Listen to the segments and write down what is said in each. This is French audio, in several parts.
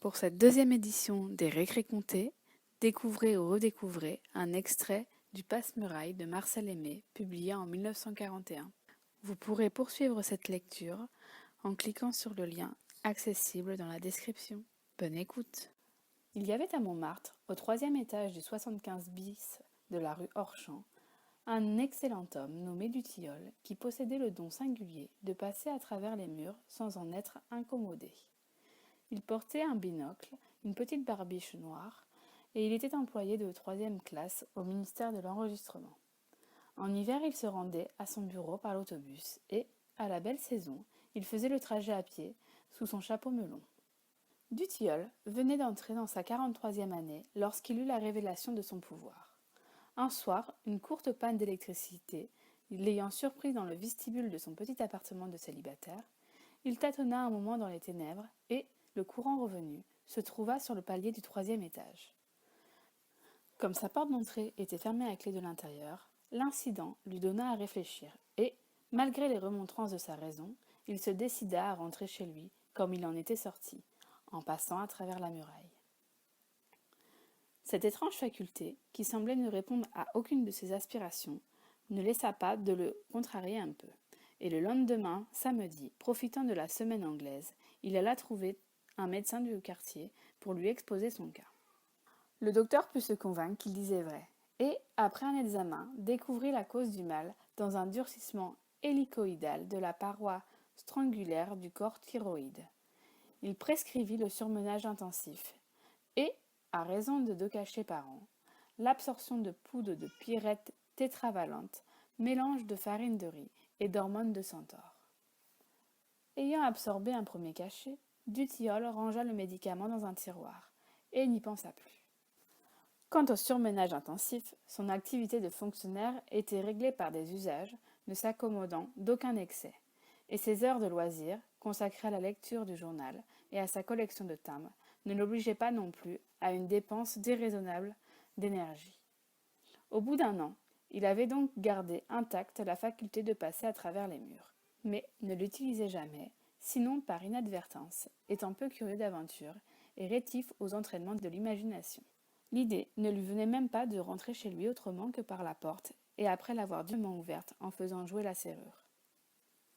Pour cette deuxième édition des Récré Contés, découvrez ou redécouvrez un extrait du Passe-Muraille de Marcel Aimé, publié en 1941. Vous pourrez poursuivre cette lecture en cliquant sur le lien accessible dans la description. Bonne écoute! Il y avait à Montmartre, au 3e étage du 75 bis de la rue Orchamps, un excellent homme nommé Dutilleul qui possédait le don singulier de passer à travers les murs sans en être incommodé. Il portait un binocle, une petite barbiche noire, et il était employé de 3e classe au ministère de l'Enregistrement. En hiver, il se rendait à son bureau par l'autobus et, à la belle saison, il faisait le trajet à pied, sous son chapeau melon. Dutilleul venait d'entrer dans sa 43e année lorsqu'il eut la révélation de son pouvoir. Un soir, une courte panne d'électricité, l'ayant surpris dans le vestibule de son petit appartement de célibataire, il tâtonna un moment dans les ténèbres et, le courant revenu, se trouva sur le palier du 3e étage. Comme sa porte d'entrée était fermée à clé de l'intérieur, l'incident lui donna à réfléchir et, malgré les remontrances de sa raison, il se décida à rentrer chez lui comme il en était sorti, en passant à travers la muraille. Cette étrange faculté, qui semblait ne répondre à aucune de ses aspirations, ne laissa pas de le contrarier un peu. Et le lendemain, samedi, profitant de la semaine anglaise, il alla trouver un médecin du quartier pour lui exposer son cas. Le docteur put se convaincre qu'il disait vrai, et, après un examen, découvrit la cause du mal dans un durcissement hélicoïdal de la paroi strangulaire du corps thyroïde. Il prescrivit le surmenage intensif, et, à raison de 2 cachets par an, l'absorption de poudre de pyrète tétravalente, mélange de farine de riz et d'hormones de centaure. Ayant absorbé un premier cachet, Dutilleul rangea le médicament dans un tiroir, et n'y pensa plus. Quant au surmenage intensif, son activité de fonctionnaire était réglée par des usages, ne s'accommodant d'aucun excès, et ses heures de loisir, consacrées à la lecture du journal et à sa collection de timbres, ne l'obligeaient pas non plus à une dépense déraisonnable d'énergie. Au bout d'1 an, il avait donc gardé intacte la faculté de passer à travers les murs, mais ne l'utilisait jamais, sinon par inadvertance, étant peu curieux d'aventure et rétif aux entraînements de l'imagination. L'idée ne lui venait même pas de rentrer chez lui autrement que par la porte et après l'avoir dûment ouverte en faisant jouer la serrure.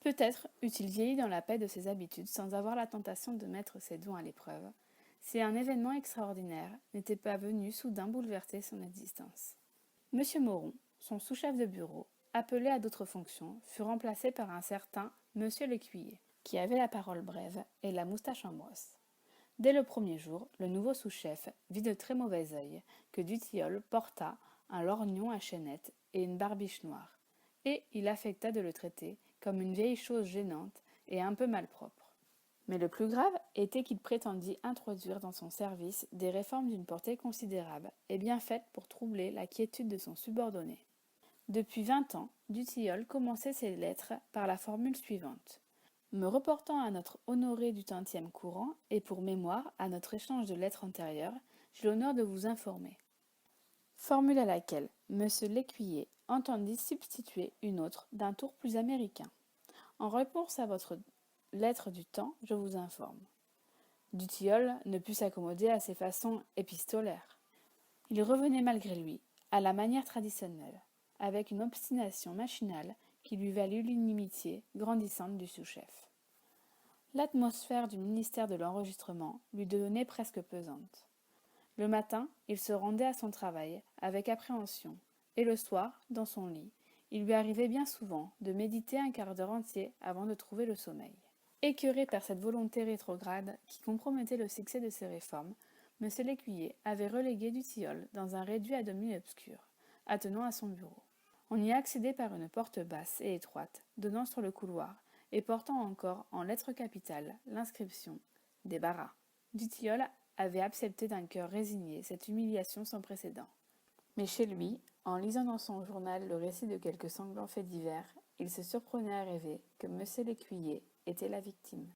Peut-être eût-il vieilli dans la paix de ses habitudes sans avoir la tentation de mettre ses dons à l'épreuve, si un événement extraordinaire n'était pas venu soudain bouleverser son existence. Monsieur Moron, son sous-chef de bureau, appelé à d'autres fonctions, fut remplacé par un certain Monsieur l'Écuyer, qui avait la parole brève et la moustache en brosse. Dès le premier jour, le nouveau sous-chef vit de très mauvais œil que Dutilleul porta un lorgnon à chaînettes et une barbiche noire, et il affecta de le traiter comme une vieille chose gênante et un peu malpropre. Mais le plus grave était qu'il prétendit introduire dans son service des réformes d'une portée considérable et bien faites pour troubler la quiétude de son subordonné. Depuis 20 ans, Dutilleul commençait ses lettres par la formule suivante. Me reportant à notre honoré du 20e courant et pour mémoire à notre échange de lettres antérieures, j'ai l'honneur de vous informer. Formule à laquelle M. l'Écuyer entendit substituer une autre d'un tour plus américain. En réponse à votre lettre du temps, je vous informe. Dutilleul ne put s'accommoder à ces façons épistolaires. Il revenait malgré lui à la manière traditionnelle, avec une obstination machinale qui lui valut l'inimitié grandissante du sous-chef. L'atmosphère du ministère de l'Enregistrement lui devenait presque pesante. Le matin, il se rendait à son travail avec appréhension, et le soir, dans son lit, il lui arrivait bien souvent de méditer un quart d'heure entier avant de trouver le sommeil. Écœuré par cette volonté rétrograde qui compromettait le succès de ses réformes, M. l'Écuyer avait relégué Dutilleul dans un réduit à demi obscur, attenant à son bureau. On y accédait par une porte basse et étroite, donnant sur le couloir, et portant encore en lettres capitales l'inscription « Débarras ». Dutilleul avait accepté d'un cœur résigné cette humiliation sans précédent. Mais chez lui, en lisant dans son journal le récit de quelques sanglants faits divers, il se surprenait à rêver que M. l'Écuyer était la victime.